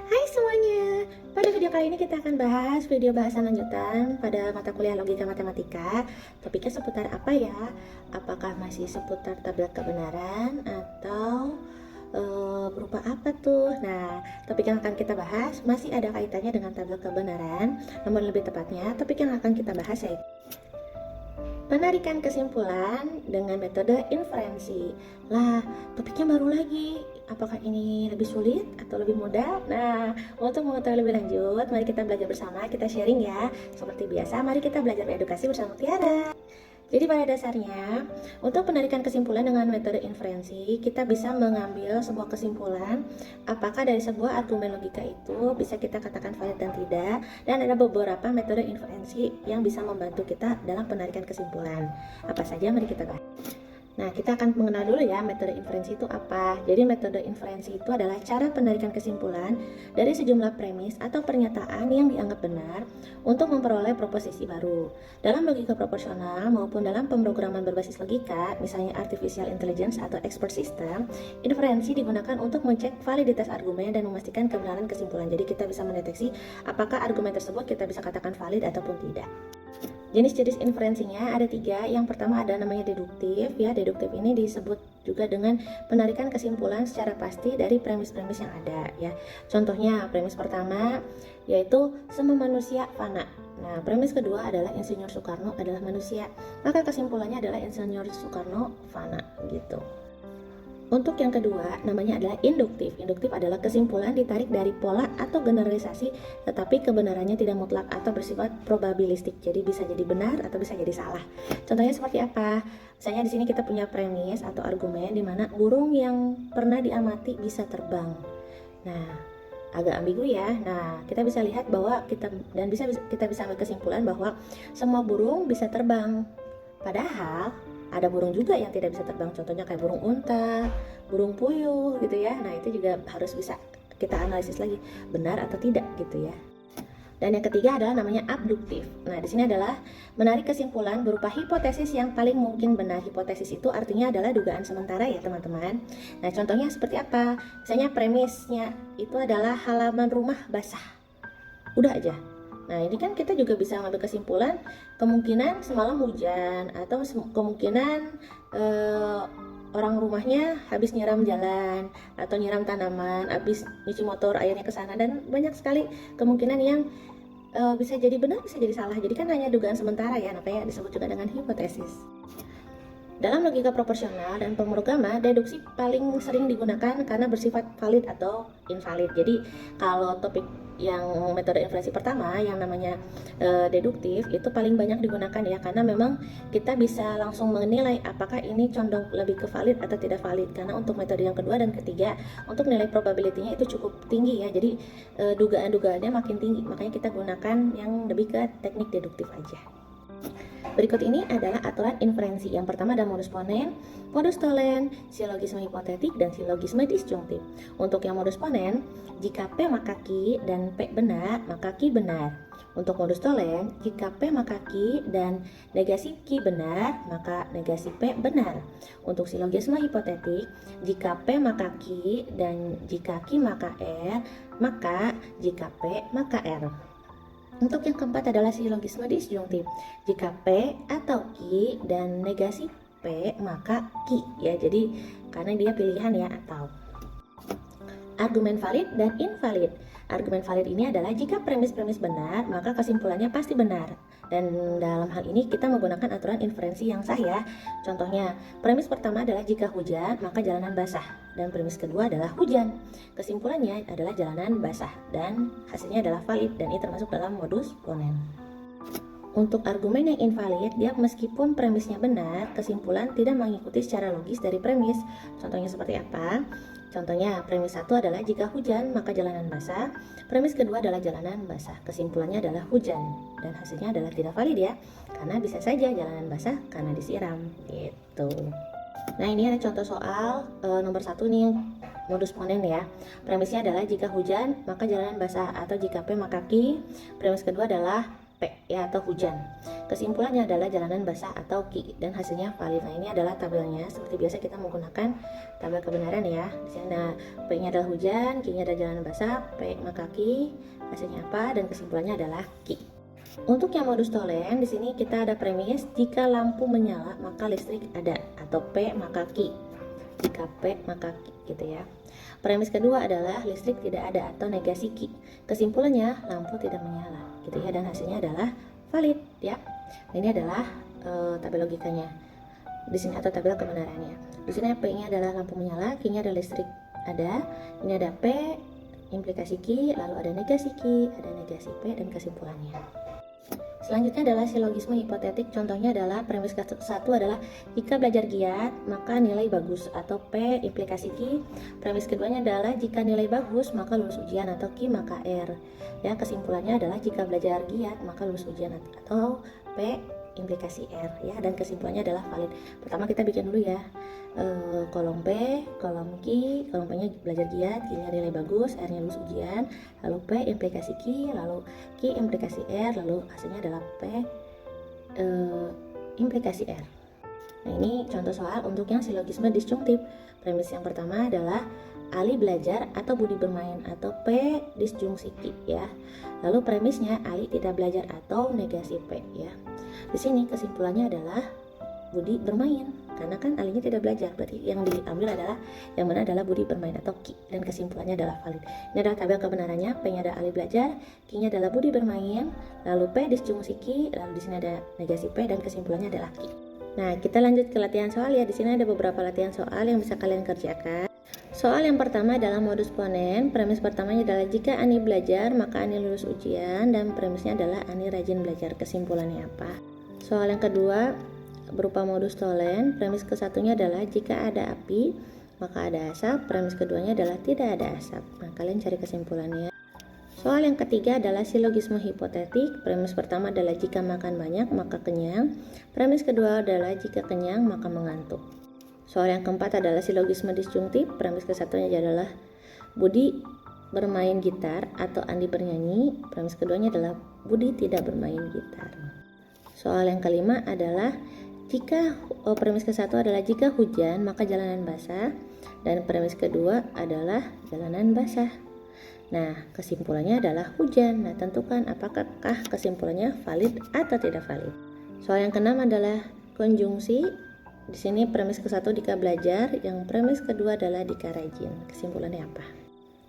Hai semuanya, pada video kali ini kita akan bahas video bahasan lanjutan pada mata kuliah logika matematika. Topiknya seputar apa ya? Apakah masih seputar tabel kebenaran atau berupa apa tuh? Nah, topik yang akan kita bahas masih ada kaitannya dengan tabel kebenaran. Namun lebih tepatnya, topik yang akan kita bahas yaitu penarikan kesimpulan dengan metode inferensi. Lah, topiknya baru lagi. Apakah ini lebih sulit atau lebih mudah? Nah, untuk mengetahui lebih lanjut, mari kita belajar bersama, kita sharing ya. Seperti biasa, mari kita belajar edukasi bersama Tiara. Jadi pada dasarnya, untuk penarikan kesimpulan dengan metode inferensi, kita bisa mengambil sebuah kesimpulan apakah dari sebuah argumen logika itu bisa kita katakan valid dan tidak, dan ada beberapa metode inferensi yang bisa membantu kita dalam penarikan kesimpulan. Apa saja? Mari kita bahas. Nah, kita akan mengenal dulu ya metode inferensi itu apa. Jadi metode inferensi itu adalah cara penarikan kesimpulan dari sejumlah premis atau pernyataan yang dianggap benar untuk memperoleh proposisi baru. Dalam logika proporsional maupun dalam pemrograman berbasis logika, misalnya artificial intelligence atau expert system, inferensi digunakan untuk mencek validitas argumen dan memastikan kebenaran kesimpulan. Jadi kita bisa mendeteksi apakah argumen tersebut kita bisa katakan valid ataupun tidak. Jenis-jenis inferensinya ada 3. Yang pertama ada namanya deduktif ya. Deduktif ini disebut juga dengan penarikan kesimpulan secara pasti dari premis-premis yang ada ya. Contohnya premis pertama yaitu semua manusia fana. Nah, premis kedua adalah Insinyur Soekarno adalah manusia. Maka kesimpulannya adalah Insinyur Soekarno fana gitu. Untuk yang kedua, namanya adalah induktif. Induktif adalah kesimpulan ditarik dari pola atau generalisasi, tetapi kebenarannya tidak mutlak atau bersifat probabilistik. Jadi bisa jadi benar atau bisa jadi salah. Contohnya seperti apa? Misalnya di sini kita punya premis atau argumen di mana burung yang pernah diamati bisa terbang. Nah, agak ambigu ya. Nah, kita bisa lihat bahwa kita bisa ambil kesimpulan bahwa semua burung bisa terbang. Padahal ada burung juga yang tidak bisa terbang, contohnya kayak burung unta, burung puyuh gitu ya. Nah, itu juga harus bisa kita analisis lagi benar atau tidak gitu ya. Dan yang ketiga adalah namanya abduktif. Nah, di sini adalah menarik kesimpulan berupa hipotesis yang paling mungkin benar. Hipotesis itu artinya adalah dugaan sementara ya, teman-teman. Nah, contohnya seperti apa? Misalnya premisnya itu adalah halaman rumah basah. Udah aja. Nah, ini kan kita juga bisa mengambil kesimpulan kemungkinan semalam hujan atau kemungkinan orang rumahnya habis nyiram jalan atau nyiram tanaman, habis nyuci motor airnya ke sana, dan banyak sekali kemungkinan yang bisa jadi benar, bisa jadi salah. Jadi kan hanya dugaan sementara ya, makanya disebut juga dengan hipotesis. Dalam logika proporsional dan pemrograman, deduksi paling sering digunakan karena bersifat valid atau invalid. Jadi kalau topik yang metode inferensi pertama yang namanya deduktif itu paling banyak digunakan ya, karena memang kita bisa langsung menilai apakah ini condong lebih ke valid atau tidak valid. Karena untuk metode yang kedua dan ketiga, untuk nilai probability-nya itu cukup tinggi ya, jadi dugaan-dugaannya makin tinggi, makanya kita gunakan yang lebih ke teknik deduktif aja. Berikut ini adalah aturan inferensi. Yang pertama ada modus ponen, modus tolen, silogisme hipotetik, dan silogisme disjungtif. Untuk yang modus ponen, jika P maka Q dan P benar, maka Q benar. Untuk modus tolen, jika P maka Q dan negasi Q benar, maka negasi P benar. Untuk silogisme hipotetik, jika P maka Q dan jika Q maka R, maka jika P maka R. Untuk yang keempat adalah silogisme disjungtif. Jika P atau Q dan negasi P, maka Q ya. Jadi karena dia pilihan ya, atau. Argumen valid dan invalid. Argumen valid ini adalah jika premis-premis benar, maka kesimpulannya pasti benar. Dan dalam hal ini kita menggunakan aturan inferensi yang sah ya. Contohnya, premis pertama adalah jika hujan, maka jalanan basah. Dan premis kedua adalah hujan. Kesimpulannya adalah jalanan basah. Dan hasilnya adalah valid, dan ini termasuk dalam modus ponen. Untuk argumen yang invalid, dia meskipun premisnya benar, kesimpulan tidak mengikuti secara logis dari premis. Contohnya seperti apa? Contohnya, premis 1 adalah jika hujan, maka jalanan basah. Premis kedua adalah jalanan basah. Kesimpulannya adalah hujan. Dan hasilnya adalah tidak valid ya, karena bisa saja jalanan basah karena disiram. Gitu. Nah, ini ada contoh soal nomor 1 nih, modus ponen ya. Premisnya adalah jika hujan, maka jalanan basah. Atau jika P maka Q. Premis kedua adalah P ya, atau hujan. Kesimpulannya adalah jalanan basah atau Q, dan hasilnya valid. Nah, ini adalah tabelnya. Seperti biasa kita menggunakan tabel kebenaran ya. Di sini ada P-nya adalah hujan, Q-nya adalah jalanan basah, P maka Q, hasilnya apa, dan kesimpulannya adalah Q. Untuk yang modus tolen, di sini kita ada premis jika lampu menyala maka listrik ada, atau P maka Q. Jika P maka Q gitu ya. Premis kedua adalah listrik tidak ada atau negasi Q. Kesimpulannya lampu tidak menyala gitu ya, dan hasilnya adalah valid ya. Ini adalah tabel logikanya di sini, atau tabel kebenarannya. Di sini P-nya adalah lampu menyala, Q-nya adalah listrik ada. Ini ada P implikasi Q, lalu ada negasi Q, ada negasi P, dan kesimpulannya. Selanjutnya adalah silogisme hipotetik. Contohnya adalah premis satu adalah jika belajar giat maka nilai bagus, atau P implikasi Q. Premis keduanya adalah jika nilai bagus maka lulus ujian, atau Q maka R. Ya, kesimpulannya adalah jika belajar giat maka lulus ujian, atau P implikasi R ya, dan kesimpulannya adalah valid. Pertama kita bikin dulu ya. Kolom P, kolom Q, kolom P-nya belajar giat, Q-nya nilai bagus, R-nya lulus ujian, lalu P implikasi Q, lalu Q implikasi R, lalu hasilnya adalah P implikasi R. Nah, ini contoh soal untuk yang silogisme disjunktif. Premis yang pertama adalah Ali belajar atau Budi bermain, atau P disjungsi Q ya. Lalu premisnya Ali tidak belajar atau negasi P ya. Di sini kesimpulannya adalah Budi bermain, karena kan alinya tidak belajar, berarti yang diambil adalah yang mana adalah Budi bermain atau Q, dan kesimpulannya adalah valid. Ini adalah tabel kebenarannya. P-nya ada Ali belajar, Q-nya adalah Budi bermain, lalu P disjungsi Q, lalu di sini ada negasi P, dan kesimpulannya adalah Q. Nah, kita lanjut ke latihan soal ya. Di sini ada beberapa latihan soal yang bisa kalian kerjakan. Soal yang pertama adalah modus ponen. Premis pertamanya adalah jika Ani belajar maka Ani lulus ujian, dan premisnya adalah Ani rajin belajar. Kesimpulannya apa? Soal yang kedua berupa modus tolen. Premis kesatunya adalah jika ada api maka ada asap. Premis keduanya adalah tidak ada asap. Nah, kalian cari kesimpulannya. Soal yang ketiga adalah silogisme hipotetik. Premis pertama adalah jika makan banyak maka kenyang. Premis kedua adalah jika kenyang maka mengantuk. Soal yang keempat adalah silogisme disjunktif. Premis kesatunya adalah Budi bermain gitar atau Andi bernyanyi. Premis keduanya adalah Budi tidak bermain gitar. Soal yang kelima adalah premis ke-1 adalah jika hujan maka jalanan basah, dan premis kedua adalah jalanan basah. Nah, kesimpulannya adalah hujan. Nah, tentukan apakah kesimpulannya valid atau tidak valid. Soal yang keenam adalah konjungsi. Di sini premis ke-1 Dika belajar, yang premis kedua adalah Dika rajin. Kesimpulannya apa?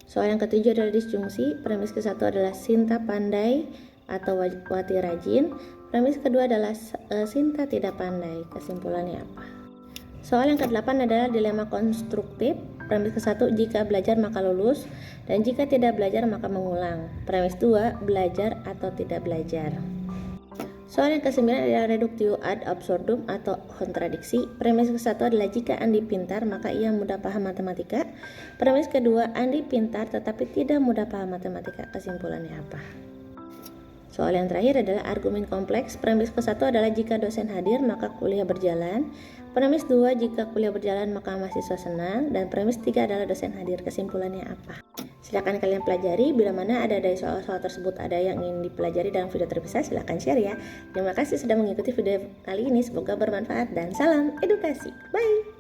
Soal yang ketujuh adalah disjungsi. Premis ke-1 adalah Sinta pandai atau Wati rajin. Premis kedua adalah Sinta tidak pandai. Kesimpulannya apa? Soal yang ke-8 adalah dilema konstruktif. Premis ke-1 jika belajar maka lulus, dan jika tidak belajar maka mengulang. Premis 2 belajar atau tidak belajar. Soal yang ke-9 adalah reduktio ad absurdum atau kontradiksi. Premis ke-1 adalah jika Andi pintar maka ia mudah paham matematika. Premis kedua Andi pintar tetapi tidak mudah paham matematika. Kesimpulannya apa? Soal yang terakhir adalah argumen kompleks. Premis ke-1 adalah jika dosen hadir maka kuliah berjalan. Premis 2 jika kuliah berjalan maka mahasiswa senang, dan premis 3 adalah dosen hadir. Kesimpulannya apa? Silakan kalian pelajari. Bila mana ada dari soal-soal tersebut ada yang ingin dipelajari dalam video terpisah, silakan share ya. Terima kasih sudah mengikuti video kali ini. Semoga bermanfaat dan salam edukasi. Bye.